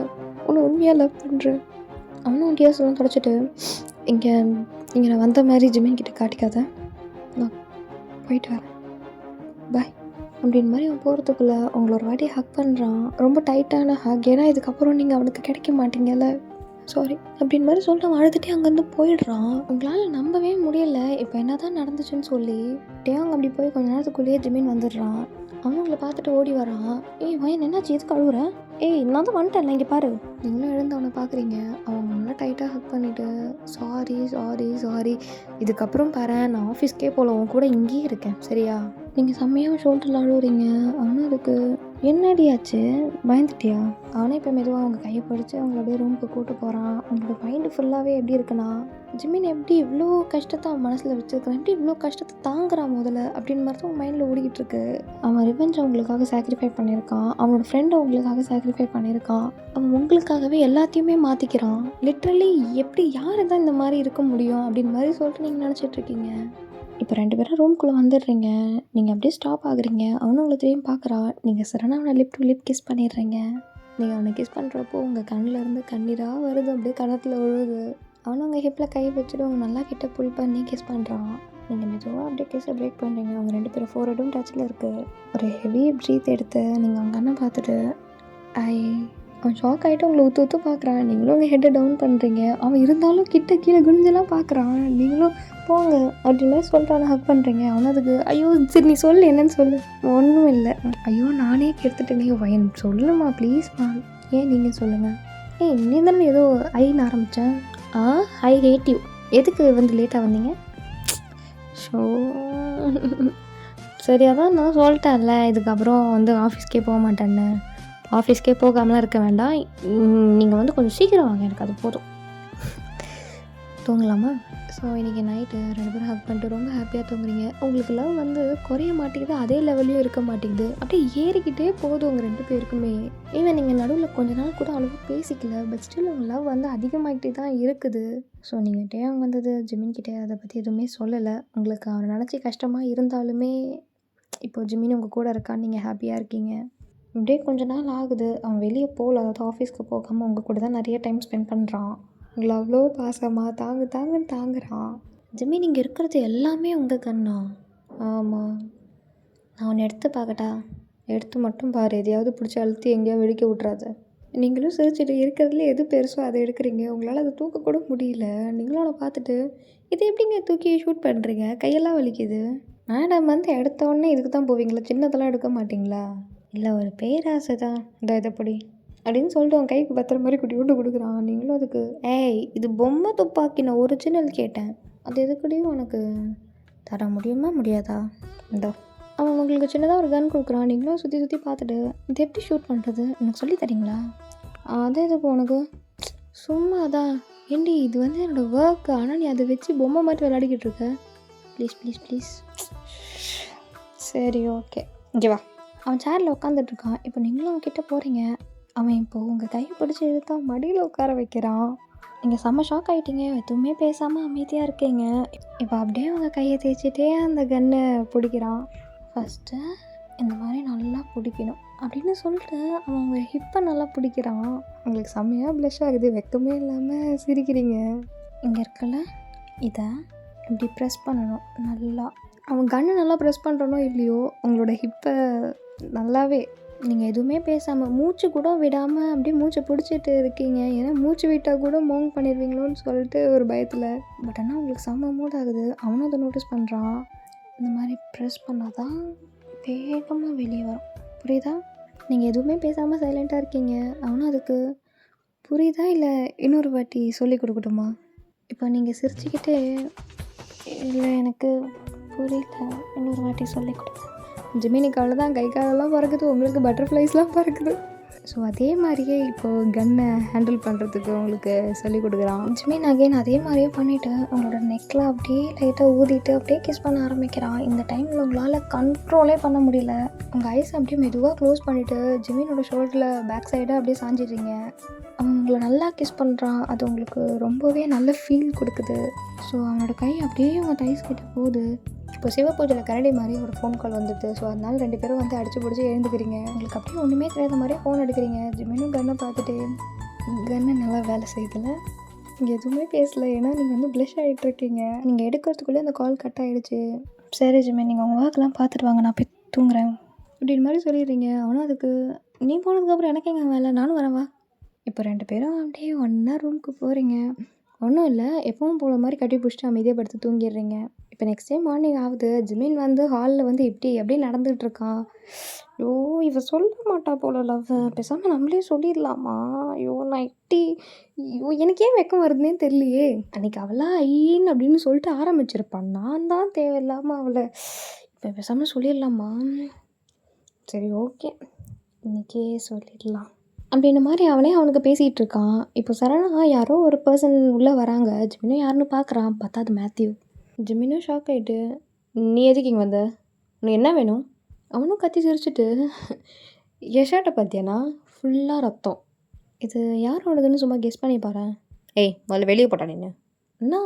உன்னை உண்மையாக லவ் பண்ணுறேன். அவனும் கேஸ்லாம் தொடச்சிட்டு இங்கே நான் வந்த மாதிரி ஜிமின் கிட்ட காட்டிக்காத, நான் போயிட்டு வரேன், பாய் அப்படின்னு மாதிரி அவன் போகிறதுக்குள்ளே அவங்கள ஒரு வாட்டி ஹக் பண்ணுறான். ரொம்ப டைட்டான ஹக். ஏன்னா இதுக்கப்புறம் நீங்கள் அவனுக்கு கிடைக்க மாட்டீங்கல்ல, சாரி அப்படின்னு மாதிரி சொல்லிட்டு அவன் அழுதுகிட்டே அங்கேருந்து போயிடுறான். உங்களால் நம்பவே முடியலை இப்போ என்ன தான் நடந்துச்சுன்னு சொல்லி. அவங்க அப்படி போய் கொஞ்ச நேரத்துக்குள்ளேயே ஜிமின் வந்துடுறான். அவனுங்களை பார்த்துட்டு ஓடி வரான். வயன் என்னாச்சு, எதுக்கு அழுகுறேன்? நான் தான் வந்துட்டேன்ல, இங்கே பாரு. நீங்களும் எழுந்து அவனை பார்க்குறீங்க. அவன் நல்லா டைட்டாக ஹக் பண்ணிவிட்டு சாரி சாரி சாரி, இதுக்கப்புறம் பாரு நான் ஆஃபீஸ்க்கே போகல, உன் கூட இங்கேயே இருக்கேன் சரியா? நீங்கள் செம்மையாக ஷோல்டரில் அழுகுறீங்க. அவனும் அதுக்கு என்னடியாச்சு, பயந்துட்டியா? அவனே இப்போ மெதுவாக அவங்க கையை பிடிச்சி அவங்கள அப்படியே ரூமுக்கு கூப்பிட்டு போகிறான். அவங்களோட மைண்டு ஃபுல்லாகவே எப்படி இருக்குன்னா, ஜிமின் எப்படி இவ்வளோ கஷ்டத்தை அவன் மனசில் வச்சுருக்கான், எப்படி இவ்வளோ கஷ்டத்தை தாங்குறான் முதல்ல அப்படின்னு மாதிரி தான் மைண்டில் ஓடிக்கிட்டு இருக்கு. அவன் ரிவெஞ்ச் அவங்களுக்காக சாக்ரிஃபை பண்ணியிருக்கான். அவனோட ஃப்ரெண்ட் அவங்களுக்காக சாக்ரிஃபை பண்ணியிருக்கான். அவன் உங்களுக்காகவே எல்லாத்தையுமே மாற்றிக்கிறான். லிட்ரலி எப்படி யார் தான் இந்த மாதிரி இருக்க முடியும் அப்படின்னு மாதிரி சொல்லிட்டு நீங்கள் நினச்சிட்ருக்கீங்க. இப்போ 2 பேரும் ரூம்குள்ளே வந்துடுறீங்க. நீங்கள் அப்படியே ஸ்டாப் ஆகுறீங்க. அவனும் உங்களை திரும்பி பார்க்குறான். நீங்கள் சடனாக அவனை லிப் டு லிப் கிஸ் பண்ணிடுறீங்க. நீங்கள் அவனை கிஸ் பண்ணுறப்போ உங்கள் கண்ணில் இருந்து கண்ணீராக வருது, அப்படியே கணத்தில் விழுது. அவனும் உங்கள் ஹிப்பில் கை வச்சுட்டு அவங்க நல்லா கிட்ட புல் பண்ணி கிஸ் பண்ணுறான். நீங்கள் மெதுவாக அப்படியே கிஸ்ஸை பிரேக் பண்ணுறீங்க. அவங்க 2 பேரும் ஃபோர்ஹெட்டும் டச்சில் இருக்குது. ஒரு ஹெவி ப்ரீத் எடுத்து நீங்கள் அவங்க கண்ணை பார்த்துட்டு அவன் ஷாக் ஆகிட்டு உங்களை ஊற்று ஊற்று பார்க்குறான். நீங்களும் உங்கள் ஹெட்டை டவுன் பண்ணுறீங்க. அவன் இருந்தாலும் கிட்ட கீழே குனிஞ்செல்லாம் பார்க்குறான். நீங்களும் போங்க அப்படின்னு மாதிரி சொல்லிட்டு ஹக் பண்ணுறீங்க. அவனும் அதுக்கு ஐயோ சரி நீ சொல்லு, என்னன்னு சொல்லு. ஒன்றும் இல்லை. ஐயோ நானே கெடுத்துட்டேனே, வயன் சொல்லுமா ப்ளீஸ்மா. ஏன் நீங்கள் சொல்லுங்கள். நீ தானே ஏதோ ஐன்னு ஆரம்பித்தேன். ஐ ஹேட் யூ. எதுக்கு வந்து லேட்டாக வந்தீங்க? ஷோ சரி அதான் நான் சொல்லிட்டேன்ல, இதுக்கப்புறம் வந்து ஆஃபீஸ்க்கே போக மாட்டேன்னு. ஆஃபீஸ்க்கே போகாமலாம் இருக்க வேண்டாம். நீங்கள் வந்து கொஞ்சம் சீக்கிரம் வாங்க, எனக்கு அது போதும். தூங்கலாமா? ஸோ இன்றைக்கி நைட்டு 2 பேரும் ஹக் பண்ணிட்டு ரொம்ப ஹாப்பியாக தூங்குறீங்க. உங்களுக்கு லவ் வந்து குறைய மாட்டேங்குது, அதே லெவல்லையும் இருக்க மாட்டேங்குது, அப்படியே ஏறிக்கிட்டே போதும் உங்கள் 2 பேருக்குமே. ஈவன் நீங்கள் நடுவில் கொஞ்ச நாள் கூட அளவு பேசிக்கல, பட் ஸ்டில் உங்கள் லவ் வந்து அதிகமாகிட்டே தான் இருக்குது. ஸோ நீங்கள் அவங்க வந்தது ஜிமின்கிட்டே அதை பற்றி எதுவுமே சொல்லலை. உங்களுக்கு அவனை நினச்சி கஷ்டமாக இருந்தாலுமே இப்போ ஜிமின் உங்கள் கூட இருக்கான்னு நீங்கள் ஹாப்பியாக இருக்கீங்க. இப்படியே கொஞ்ச நாள் ஆகுது. அவன் வெளியே போகல, அதாவது ஆஃபீஸ்க்கு போகாமல் உங்கள் கூட தான் நிறைய டைம் ஸ்பெண்ட் பண்ணுறான். உங்களை அவ்வளோ பாசமாக தாங்குன்னு தாங்குறான். ஜிமின் நீங்கள் இருக்கிறது எல்லாமே உங்கள் கண்ணா? ஆமாம். நான் அவனை எடுத்து பார்க்கட்டா? எடுத்து மட்டும் பாரு, எதையாவது பிடிச்சி அழுத்தி எங்கேயாவது வெடிக்க விட்றாத. நீங்களும் சிரிச்சிட்டு இருக்கிறதுல எது பெருசோ அதை எடுக்கிறீங்க. உங்களால் அதை தூக்கக்கூட முடியல. நீங்களும் அவனை பார்த்துட்டு இது எப்படிங்க தூக்கி ஷூட் பண்ணுறீங்க, கையெல்லாம் வலிக்குது. மேடம் வந்து எடுத்த உடனே இதுக்கு தான் போவீங்களா, சின்னதெல்லாம் எடுக்க மாட்டிங்களா? இல்லை ஒரு பேராசை தான், இந்த இதைப்படி அப்படின்னு சொல்லிட்டு அவன் கைக்கு பத்திர மாதிரி குட்டி விட்டு கொடுக்குறான். நீங்களும் அதுக்கு இது பொம்மை துப்பாக்கி, நான் ஒரிஜினல் கேட்டேன், அது எதுக்குடியும் உனக்கு தர முடியுமா முடியாதா? இந்தோ அவன் உங்களுக்கு சின்னதாக ஒரு கன் கொடுக்குறான். நீங்களும் சுற்றி சுற்றி பார்த்துட்டு இது எப்படி ஷூட் பண்ணுறது எனக்கு சொல்லி தரீங்களா? அதே இதுக்கு உனக்கு சும்மா தான் ஏண்டி, இது வந்து என்னோடய ஒர்க், ஆனால் நீ அதை வச்சு பொம்மை மாதிரி விளையாடிக்கிட்டு இருக்க. Please please please. சரி ஓகே, இங்கே வா. அவன் சேரில் உட்காந்துட்ருக்கான். இப்போ நீங்களும் அவன் கிட்டே போகிறீங்க. அவன் இப்போது உங்கள் கையை பிடிச்சி இழுத்தா மடியில் உட்கார வைக்கிறான். நீங்கள் செம்ம ஷாக் ஆகிட்டீங்க. எதுவுமே பேசாமல் அமைதியாக இருக்கீங்க. இப்போ அப்படியே அவங்க கையை தேய்ச்சிட்டே அந்த கன்னை பிடிக்கிறான். ஃபஸ்ட்டு இந்த மாதிரி நல்லா பிடிக்கணும் அப்படின்னு சொல்லிட்டு அவன் அவங்க ஹிப்பை நல்லா பிடிக்கிறான். உங்களுக்கு செம்மையாக ப்ளஷ் ஆகுது, வெக்கமே இல்லாமல் சிரிக்கிறீங்க. இங்கே இருக்கல, இதை இப்படி ப்ரெஸ் பண்ணணும் நல்லா. அவன் கண்ணை நல்லா ப்ரெஸ் பண்ணுறனோ இல்லையோ, உங்களோட ஹிப்பை நல்லாவே நீங்கள் எதுவுமே பேசாமல் மூச்சு கூட விடாமல் அப்படியே மூச்சை பிடிச்சிட்டு இருக்கீங்க. ஏன்னா மூச்சு விட்டால் கூட மோங் பண்ணிடுவீங்களோன்னு சொல்லிட்டு ஒரு பயத்தில். பட் ஆனால் உங்களுக்கு செம்ம மூட் ஆகுது. அவனும் அதை நோட்டீஸ் பண்ணுறான். இந்த மாதிரி ப்ரெஸ் பண்ணால் தான் வேகமாக வெளியே வரும், புரியுதா? நீங்கள் எதுவுமே பேசாமல் சைலண்ட்டாக இருக்கீங்க. அவனும் அதுக்கு புரியுதா? இல்லை இன்னொரு வாட்டி சொல்லி கொடுக்கட்டுமா? இப்போ நீங்கள் சிரிச்சுக்கிட்டே, இல்லை எனக்கு புரியல, இன்னொரு வாட்டி சொல்லி கொடுங்க. ஜிமினிக்கு அவ்வளோதான், கை காலெல்லாம் பறக்குது, உங்களுக்கு பட்டர்ஃப்ளைஸ்லாம் பறக்குது. ஸோ அதே மாதிரியே இப்போது கன்னை ஹேண்டில் பண்ணுறதுக்கு உங்களுக்கு சொல்லிக் கொடுக்குறான். ஜிமின் அகெயின் அதே மாதிரியே பண்ணிவிட்டு அவங்களோட நெக்கில் அப்படியே லைட்டாக ஊதிட்டு அப்படியே கிஸ் பண்ண ஆரம்பிக்கிறான். இந்த டைமில் உங்களால் கண்ட்ரோலே பண்ண முடியல. உங்கள் ஐஸ் அப்படியே மெதுவாக க்ளோஸ் பண்ணிவிட்டு ஜிமினோட ஷோல்டரில் பேக் சைடாக அப்படியே சாஞ்சிடுறீங்க. அவன் உங்களை நல்லா கிஸ் பண்ணுறான். அது உங்களுக்கு ரொம்பவே நல்ல ஃபீல் கொடுக்குது. ஸோ அவனோட கை அப்படியே உங்கள் தைஸ் கிட்ட போகுது. இப்போ சிவபூஜையில் கரடி மாதிரி ஒரு ஃபோன் கால் வந்துடுது. ஸோ அதனால 2 பேரும் வந்து அடிச்சு பிடிச்சி எழுந்துக்கிறீங்க. உங்களுக்கு அப்படியே ஒன்றுமே தெரியாத மாதிரியே ஃபோன் எடுக்கிறீங்க. ஜிமினும் கன்னை பார்த்துட்டு, கன்னு நல்லா வேலை செய்யதில்லை, நீங்கள் எதுவுமே பேசலை, ஏன்னா நீங்கள் வந்து ப்ளஷ் ஆகிட்டுருக்கீங்க. நீங்கள் எடுக்கிறதுக்குள்ளே அந்த கால் கட் ஆகிடுச்சு. சரி ஜிமின், நீங்கள் உங்கள் ஒர்க்கெலாம் பார்த்துட்டு வாங்க, நான் போய் தூங்குறேன் அப்படின்னு மாதிரி சொல்லிடுறீங்க. அவனும் அதுக்கு, நீ போனதுக்கப்புறம் எனக்கு எங்கே வேலை, நானும் வரவா. இப்போ 2 பேரும் அப்படியே ஒன்றா ரூமுக்கு போகிறீங்க. ஒன்றும் இல்லை, எப்பவும் போகிற மாதிரி கட்டி பிடிச்சிட்டு அமைதியாக படுத்து தூங்கிடுறீங்க. இப்போ நெக்ஸ்ட் டே மார்னிங் ஆகுது. ஜிமின் வந்து ஹாலில் வந்து இப்படி அப்படியே நடந்துகிட்ருக்கான். ஐயோ, இவ சொல்ல மாட்டா போல லவ், பேசாமல் நம்மளே சொல்லிடலாமா? ஐயோ நான் இப்படி, ஐயோ எனக்கு ஏன் வெக்கம் வருதுன்னே தெரியலையே. அன்றைக்கி அவளா ஐன்னு அப்படின்னு சொல்லிட்டு ஆரம்பிச்சிருப்பான். நான் தான் தேவையில்லாமல் அவளை, இப்போ பேசாமல் சொல்லிடலாமா? சரி ஓகே, இன்றைக்கே சொல்லிடலாம் அப்படின்ற மாதிரி அவனே அவனுக்கு பேசிகிட்டு இருக்கான். இப்போ சரணா யாரோ ஒரு பர்சன் உள்ளே வராங்க. ஜிமினும் யாருன்னு பார்க்குறான். பார்த்தா அது மேத்யூ. ஜிமினும் ஷாக் ஆகிட்டு, நீ எதுக்கு இங்கே வந்த, உனக்கு என்ன வேணும்? அவனும் கத்தி சிரிச்சுட்டு, என் ஷர்ட்டை பார்த்தியாண்ணா, ஃபுல்லாக ரத்தம், இது யாரோடதுன்னு சும்மா கெஸ் பண்ணி பாரு. ஏய் முதல்ல வெளியே போட்டா நின்று. அண்ணா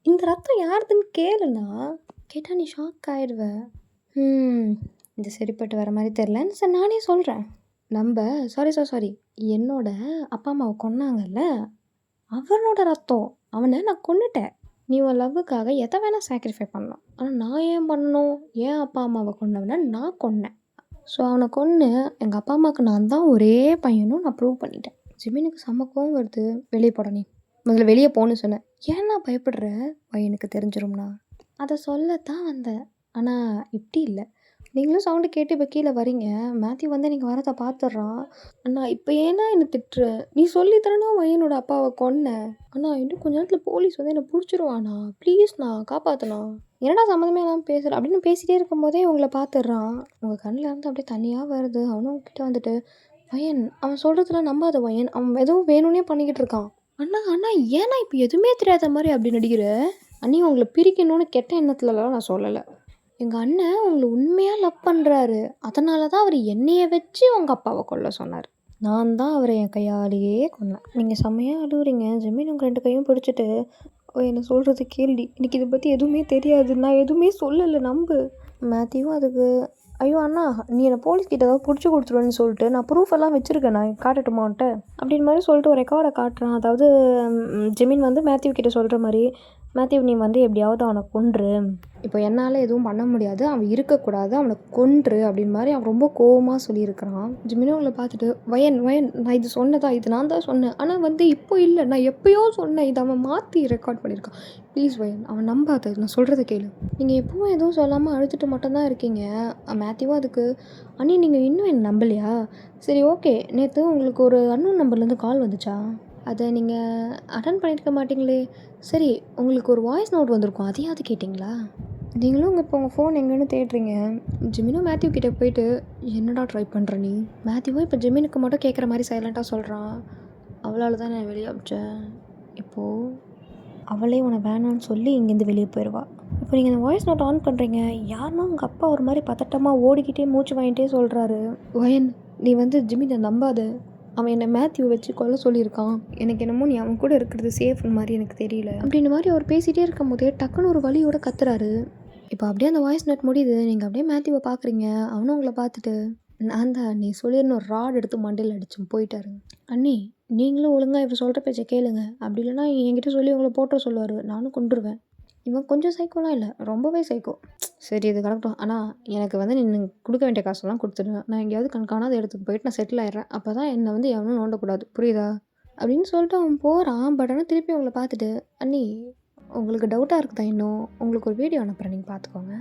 இந்த ரத்தம் யாருதுன்னு கேளுண்ணா. கேட்டால் நீ ஷாக் ஆகிடுவேன். இது சரிப்பட்டு வர மாதிரி தெரிலன்னு சார் நானே சொல்கிறேன். நம்ம சாரி என்னோட அப்பா அம்மாவை கொன்னாங்கல்ல, அவனோட ரத்தம், அவனை நான் கொன்னுட்டேன். நீ உன் லவ்வுக்காக எதை வேணால் சாக்ரிஃபை பண்ணலாம், ஆனால் நான் ஏன் பண்ணணும்? ஏன் அப்பா அம்மாவை கொன்னவனை நான் கொன்னேன். ஸோ அவனை கொன்று எங்கள் அப்பா அம்மாவுக்கு நான் தான் ஒரே பையனும் நான் ப்ரூவ் பண்ணிட்டேன். ஜிமினுக்கு செம்மக்கவும் வருது. வெளியே போட, நீ முதல்ல வெளியே போன்னு சொன்னேன். ஏன் நான் பயப்படுற, பையனுக்கு தெரிஞ்சிரும்னா? அதை சொல்லத்தான் வந்தேன், ஆனால் இப்படி இல்லை. நீங்களும் சவுண்டு கேட்டு இப்போ கீழே வரீங்க. மேத்யூ வந்து நீங்கள் வரதை பார்த்துட்றான். அண்ணா இப்போ ஏன்னா என்னை திட்டுற, நீ சொல்லித்தரனா பையனோட அப்பாவை கொன்னேன். அண்ணா இன்னும் கொஞ்ச நேரத்தில் போலீஸ் வந்து என்னை பிடிச்சிருவாண்ணா, ப்ளீஸ்ண்ணா காப்பாற்றுண்ணா. என்னடா சம்மந்தமே இல்லாமல் பேசுகிற அப்படின்னு பேசிகிட்டே இருக்கும் போதே உங்களை பார்த்துட்றான். உங்கள் கண்ணில் இருந்து அப்படியே தனியாக வருது. அவனும் கிட்ட வந்துட்டு, பையன் அவன் சொல்கிறதுலாம் நம்பாத பையன், அவன் எதுவும் வேணும்னே பண்ணிக்கிட்டு இருக்கான். அண்ணா ஏன்னா இப்போ எதுவுமே தெரியாத மாதிரி அப்படி நடிக்கிற? அண்ணி உங்களை பிரிக்கணும்னு கெட்ட எண்ணத்துலலாம் நான் சொல்லலை. எங்கள் அண்ணன் உங்களை உண்மையாக லவ் பண்ணுறாரு, அதனால தான் அவர் என்னையை வச்சு உங்கள் அப்பாவை கொல்ல சொன்னார். நான் தான் அவரை என் கையாலேயே கொன்னேன். நீங்கள் செம்மையாக அழுகுறீங்க. ஜிமின் உங்கள் 2 கையும் பிடிச்சிட்டு, என்னை சொல்கிறது கேள்வி, எனக்கு இதை பற்றி எதுவுமே தெரியாது, நான் எதுவுமே சொல்லலை நம்பு. மேத்யூவும் அதுக்கு, ஐயோ அண்ணா நீ என்னை போலீஸ்கிட்ட ஏதாவது பிடிச்சி கொடுத்துருவேன்னு சொல்லிட்டு நான் ப்ரூஃப் எல்லாம் வச்சுருக்கேன், நான் காட்டட்டுமான்ட்டு அப்படின்னு மாதிரி சொல்லிட்டு ஒரு ரெக்கார்டை காட்டுறான். அதாவது ஜிமின் வந்து மேத்யூ கிட்ட சொல்கிற மாதிரி, மேத்யூ நீ வந்து எப்படியாவது அவனை கொன்று, இப்போ என்னால் எதுவும் பண்ண முடியாது, அவன் இருக்கக்கூடாது, அவனை கொன்று அப்படின்னு மாதிரி அவன் ரொம்ப கோவமாக சொல்லியிருக்கிறான். ஜிமினும் அவளை பார்த்துட்டு, வயன் நான் இது சொன்னதா, இது நான் தான் சொன்னேன், ஆனால் வந்து இப்போ இல்லை, நான் எப்போயோ சொன்னேன், இதை அவன் மாற்றி ரெக்கார்ட் பண்ணியிருக்கான், ப்ளீஸ் வயன் அவன் நம்பாத, நான் சொல்கிறத கேளு. நீங்கள் எப்பவும் எதுவும் சொல்லாமல் அழுதுட்டு மட்டும்தான் இருக்கீங்க. மேத்யூவும் அதுக்கு, அண்ணி நீங்கள் இன்னும் என்னை நம்பலையா? சரி ஓகே, நேற்று உங்களுக்கு ஒரு அன்னோன் நம்பர்லேருந்து கால் வந்துச்சா? அதை நீங்கள் அட்டன் பண்ணியிருக்க மாட்டிங்களே. சரி உங்களுக்கு ஒரு வாய்ஸ் நோட் வந்திருக்கும், அதையாவது கேட்டிங்களா? நீங்களும் இப்போ உங்கள் ஃபோன் எங்கேன்னு தேடுறீங்க. ஜிமினும் மேத்யூ கிட்டே போயிட்டு, என்னடா ட்ரை பண்ணுற நீ? மேத்யூவும் இப்போ ஜிமினுக்கு மட்டும் கேட்குற மாதிரி சைலண்ட்டாக சொல்கிறான். அவளால் தான் நான் வெளியே அமிச்சேன், இப்போது அவளே உன்னை வேணான்னு சொல்லி இங்கேருந்து வெளியே போயிடுவா. இப்போ நீங்கள் இந்த வாய்ஸ் நோட் ஆன் பண்ணுறீங்க, யாருன்னா உங்கள் அப்பா ஒரு மாதிரி பதட்டமாக ஓடிக்கிட்டே மூச்சு வாங்கிட்டே சொல்கிறாரு, வயன் நீ வந்து ஜிமினை நம்பாத, அவன் என்னை மேத்யூ வச்சு கொல்ல சொல்லியிருக்கான், எனக்கு என்னமோ நீ அவன் கூட இருக்கிறது சேஃப்னு மாதிரி எனக்கு தெரியல அப்படின்ற மாதிரி அவர் பேசிகிட்டே இருக்கும் போதே டக்குன்னு ஒரு வலியோட கத்துறாரு. இப்போ அப்படியே அந்த வாய்ஸ் நோட் முடியுது. நீங்கள் அப்படியே மேத்யூவை பார்க்குறீங்க. அவனும் உங்களை பார்த்துட்டு, நான் தான் நீ சொல்லிடணும், ஒரு ராட் எடுத்து மண்டையில் அடிச்சு போயிட்டாரு. அண்ணி நீங்களும் ஒழுங்காக இவர் சொல்கிற பேச்சை கேளுங்க, அப்படி இல்லைன்னா என்கிட்ட சொல்லி உங்களை போட்டுற சொல்லுவார், நானும் கொண்டுருவேன். இவன் கொஞ்சம் சைக்கோலாம் இல்லை, ரொம்பவே சைக்கோ. சரி இது கரெக்டும், ஆனால் எனக்கு வந்து நீ கொடுக்க வேண்டிய காசெல்லாம் கொடுத்துடுவேன், நான் எங்கேயாவது காணாத இடத்துக்கு போயிட்டு நான் செட்டில் ஆயிடுறேன், அப்போ தான் என்னை வந்து எவனும் நோண்டக்கூடாது, புரியுதா அப்படின்னு சொல்லிட்டு அவன் போகிறான். பட் ஆனால் திருப்பி அவங்கள பார்த்துட்டு, அண்ணி உங்களுக்கு டவுட்டாக இருக்குதா இன்னும், உங்களுக்கு ஒரு வீடியோ அனுப்புகிறேன், நீங்கள் பார்த்துக்கோங்க.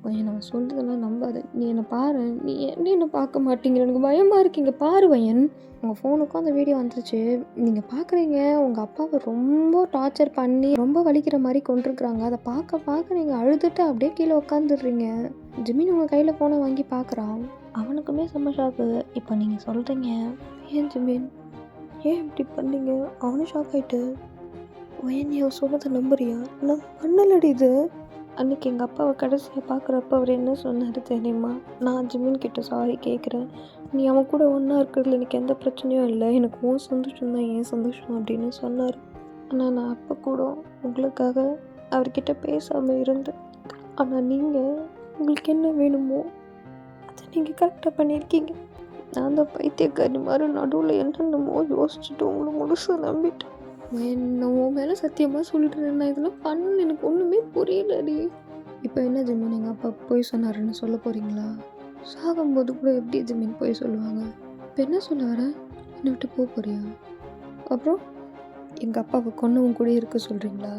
பையன் நான் சொல்கிறதெல்லாம் நம்பாத. நீ என்னை பாரு. நீ ஏன்டி என்னை பார்க்க மாட்டேங்கிற? எனக்கு பயமாக இருக்கு. இங்கே பாரு பையன். உங்கள் ஃபோனுக்கும் அந்த வீடியோ வந்துருச்சு. நீங்கள் பார்க்குறீங்க உங்கள் அப்பாவை ரொம்ப டார்ச்சர் பண்ணி ரொம்ப வலிக்கிற மாதிரி கொண்டிருக்கிறாங்க. அதை பார்க்க பார்க்க நீங்கள் அழுதுட்டு அப்படியே கீழே உட்காந்துடுறீங்க. ஜிமின் உங்கள் கையில் ஃபோனை வாங்கி பார்க்குறான். அவனுக்குமே செம்ம ஷாக்கு. இப்போ நீங்கள் சொல்கிறீங்க ஏன் ஜிமின் ஏன் இப்படி பண்ணீங்க? அவனும் ஷாக் ஆகிட்டு பையன் நீ அவன் சொன்னதை நம்புறியா? நான் பண்ணலடி இது. அன்றைக்கி எங்கள் அப்பாவை கடைசியாக பார்க்குறப்ப அவர் என்ன சொன்னார் தெரியுமா? நான் ஜிமின் கிட்ட சாரி கேட்குறேன். நீ அவன் கூட ஒன்றா இருக்கிறதுல எனக்கு எந்த பிரச்சனையும் இல்லை. எனக்கு உன் சந்தோஷம் தான் ஏன் சந்தோஷம் அப்படின்னு சொன்னார். ஆனால் நான் அப்போ கூட உங்களுக்காக அவர்கிட்ட பேசாமல் இருந்தேன். ஆனால் நீங்கள் உங்களுக்கு என்ன வேணுமோ அதை நீங்கள் கரெக்டாக பண்ணியிருக்கீங்க. நான் அந்த பைத்தியக்காரி மாதிரி நடுவில் என்னென்னமோ யோசிச்சுட்டு உங்களை முழுசாக நம்பிட்டேன். என்னவோ மேலே சத்தியமாக சொல்லிட்டுறேன். நான் இதெல்லாம் பண்ண எனக்கு ஒன்றுமே புரியலடி. இப்போ என்ன ஜிமின் எங்கள் அப்பா போய் சொன்னாருன்னு சொல்ல போகிறீங்களா? சாகும்போது கூட எப்படி ஜிமின் போய் சொல்லுவாங்க? இப்போ என்ன சொல்ல வர? என்னை விட்டு போக போறியா? அப்புறம் எங்கள் அப்பாவை கொன்னவன் கூட இருக்க சொல்கிறீங்களா?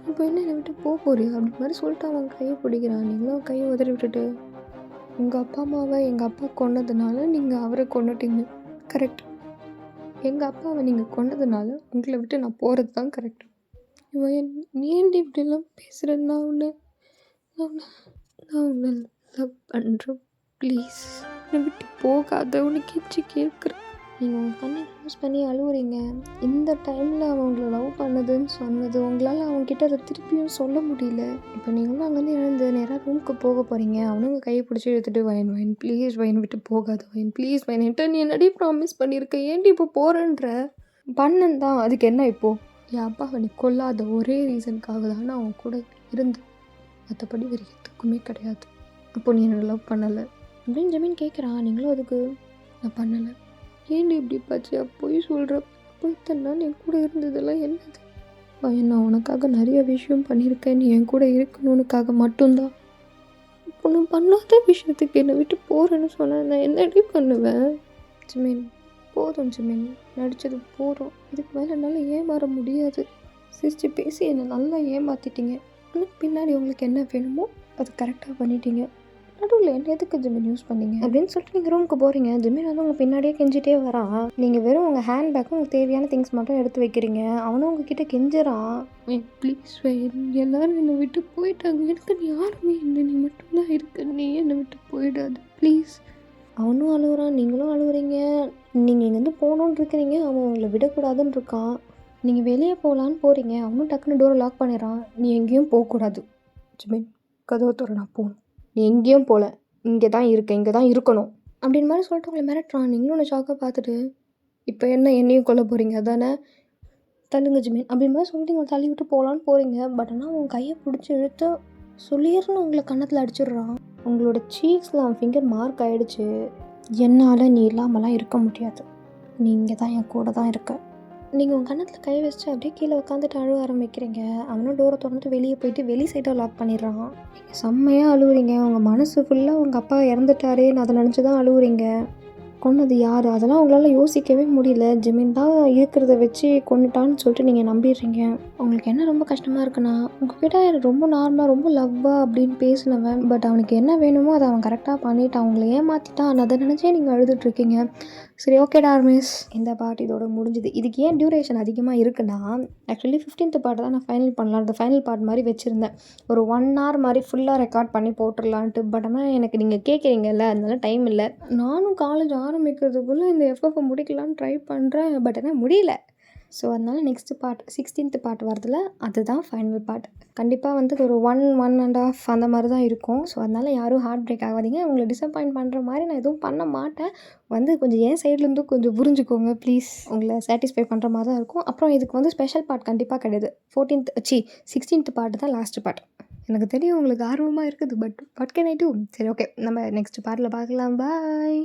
இப்போ என்ன என்னை விட்டு போக போறியா? அப்படி மாதிரி சொல்லிட்டு அவன் கையை பிடிக்கிறான். நீங்களும் கையை உதறி விட்டுட்டு உங்கள் அப்பா அம்மாவை எங்கள் அப்பா கொன்னதுனால நீங்கள் அவரை கொண்டுட்டீங்க. கரெக்ட். எங்கள் அப்பாவை நீங்கள் கொண்டதுனால உங்களை விட்டு நான் போகிறது தான் கரெக்டு. நீ ஏன்டி இப்படிலாம் பேசுகிற? நான் உன்னை லவ் பண்ணுறேன். ப்ளீஸ் என்னை விட்டு போகாத. உன்னை கெஞ்சி கேட்குறேன். நீங்கள் உங்கள் கண்ணை யூஸ் பண்ணி அழுவுறீங்க. இந்த டைமில் அவன் உங்களை லவ் பண்ணதுன்னு சொன்னது உங்களால் அவன்கிட்ட அதை திருப்பியும் சொல்ல முடியல. இப்போ நீங்களும் அங்கேருந்து எழுந்து நேராக ரூமுக்கு போக போகிறீங்க. அவனும் உங்கள் கையை பிடிச்சி எடுத்துகிட்டு வயன் ப்ளீஸ் வயன் விட்டு போகாத வயன் ப்ளீஸ் வயன் என்கிட்ட நீ என்னடி ப்ராமிஸ் பண்ணியிருக்க? ஏன்டி இப்போ போகிறேன்ற? பண்ணன் தான். அதுக்கு என்ன இப்போது? என் அப்பாவை நீ கொல்லாத ஒரே ரீசனுக்காக தான் நான் அவன் கூட இருந்தேன். மற்றபடி வேறு எதுக்குமே கிடையாது. அப்போ நீ என்னை லவ் பண்ணலை அப்படின்னு ஜமீன் கேட்குறான். நீங்களும் அதுக்கு நான் பண்ணலை. ஏன்டி இப்படி பாச்சியா போய் சொல்கிற? போய் நான் என் கூட இருந்ததெல்லாம் என்னது? பையன் நான் உனக்காக நிறைய விஷயம் பண்ணியிருக்கேன். நீ என் கூட இருக்கணுனுக்காக மட்டும்தான். இப்போ நான் பண்ணாத விஷயத்துக்கு என்னை விட்டு போகிறேன்னு சொன்னேன். நான் என்னடி பண்ணுவேன்? ஜிமின் போதும் ஜிமின், நடித்தது போதும். இதுக்கு மேலே என்னால் ஏமாற முடியாது. சிரிச்சு பேசி என்னை நல்லா ஏமாற்றிட்டீங்க. ஆனால் பின்னாடி உங்களுக்கு என்ன வேணுமோ அது கரெக்டாக பண்ணிட்டீங்க. நடுவில் என்ன எதுக்கு ஜிமின் யூஸ் பண்ணீங்க அப்படின்னு சொல்லிட்டு நீங்கள் ரூமுக்கு போகிறீங்க. ஜிமின் வந்து உங்கள் பின்னாடியே கெஞ்சிட்டே வரான். நீங்கள் வெறும் உங்கள் ஹேண்ட் பேக்கும் உங்களுக்கு தேவையான திங்ஸ் மட்டும் எடுத்து வைக்கிறீங்க. அவனும் உங்ககிட்ட கெஞ்சுறான். ப்ளீஸ் எல்லோரும் என்னை விட்டு போயிட்டாங்க. எனக்கு நீ யாருமே இல்லை. நீ மட்டும்தான் இருக்க. நீ என்னை விட்டு போயிடாது ப்ளீஸ். அவனும் அழுகுறான். நீங்களும் அழுகுறீங்க. நீங்கள் இங்கேருந்து போகணுன்னு இருக்கிறீங்க. அவன் உங்களை விடக்கூடாதுன்னு இருக்கான். நீங்கள் வெளியே போகலான்னு போகிறீங்க. அவனும் டக்குன்னு டோரை லாக் பண்ணிடுறான். நீ எங்கேயும் போகக்கூடாது ஜிமின், கதவை தோற நான் போகணும். நீ எங்கேயும் போகல, இங்கே தான் இருக்க, இங்கே தான் இருக்கணும் அப்படின்னு மாதிரி சொல்லிட்டு உங்களை மிரட்டுறான். நீங்களும் ஒன்று ஷாக்காக பார்த்துட்டு இப்போ என்ன என்னையும் கொல்ல போகிறீங்க அதானே? தள்ளுங்க ஜிமின் அப்படின்னு மாதிரி சொல்லிட்டு உங்களை தள்ளி விட்டு போகலான்னு போகிறீங்க. பட் ஆனால் உங்கள் கையை பிடிச்சி இழுத்து சொல்லிடுறன்னு உங்களை கன்னத்தில் அடிச்சிடுறான். உங்களோட சீக்ஸில் அவன் ஃபிங்கர் மார்க் ஆகிடுச்சு. என்னால் நீ இல்லாமலாம் இருக்க முடியாது. நீ இங்கே தான் என் கூட தான் இருக்க. நீங்கள் உங்கள் கன்னத்தில் கை வச்சு அப்படியே கீழே உட்காந்துட்டு அழுவ ஆரம்பிக்கிறீங்க. அவனும் டோரை திறந்துட்டு வெளியே போயிட்டு வெளி சைடாக லாக் பண்ணிடுறான். நீங்கள் செம்மையாக அழுவுறீங்க. உங்கள் மனசு ஃபுல்லாக உங்கள் அப்பா இறந்துட்டாரேன்னு அதை நினச்சி தான் அழுவுறீங்க. கொன்னது யார் அதெல்லாம் உங்களால் யோசிக்கவே முடியல. ஜிமின் தான் இருக்கிறத வச்சு கொண்டுட்டான்னு சொல்லிட்டு நீங்கள் நம்பிடுறீங்க. உங்களுக்கு என்ன ரொம்ப கஷ்டமாக இருக்குன்னா, உங்ககிட்ட ரொம்ப நார்மலாக ரொம்ப லவ்வாக அப்படின்னு பேசினவன், பட் அவனுக்கு என்ன வேணுமோ அதை அவன் கரெக்டாக பண்ணிவிட்டான். அவங்கள ஏமாற்றிட்டான். அதை நினச்சே நீங்கள் அழுதுட்ருக்கீங்க. சரி ஓகேடா மிஸ், இந்த பாட்டு இதோட முடிஞ்சுது. இதுக்கு ஏன் டியூரேஷன் அதிகமாக இருக்குன்னா, ஆக்சுவலி 15th பாட்டு தான் நான் ஃபைனல் பண்ணலாம். அந்த ஃபைனல் பார்ட் மாதிரி வச்சுருந்தேன். ஒரு 1 hour மாதிரி ஃபுல்லாக ரெக்கார்ட் பண்ணி போட்டுடலான்ட்டு. பட் ஆனால் எனக்கு நீங்கள் கேட்குறீங்கல்ல, அதனால டைம் இல்லை. நானும் காலேஜ் ஆரம்பிக்கிறதுக்குள்ளே இந்த எஃப்எஃப்பை முடிக்கலான்னு ட்ரை பண்ணுறேன். பட் ஆனால் முடியல. ஸோ அதனால் நெக்ஸ்ட்டு பார்ட் 16th பார்ட் வரதில்ல, அதுதான் ஃபைனல் பார்ட். கண்டிப்பாக வந்து ஒரு 1.5 அந்த மாதிரி தான் இருக்கும். ஸோ அதனால் யாரும் ஹார்ட் பிரேக் ஆகாதீங்க. உங்களை டிசப்பாயிண்ட் பண்ணுற மாதிரி நான் எதுவும் பண்ண மாட்டேன். வந்து கொஞ்சம் என் சைட்லேருந்து கொஞ்சம் புரிஞ்சுக்கோங்க ப்ளீஸ். உங்களை சாட்டிஸ்ஃபை பண்ணுற மாதிரி தான் இருக்கும். அப்புறம் இதுக்கு வந்து ஸ்பெஷல் பார்ட் கண்டிப்பாக கிடையாது. 16th பார்ட் தான் லாஸ்ட்டு பார்ட். எனக்கு தெரியும் உங்களுக்கு ஆர்வமாக இருக்குது. But what can I do? சரி ஓகே, நம்ம நெக்ஸ்ட் பார்ட்டில் பார்க்கலாம். பாய்.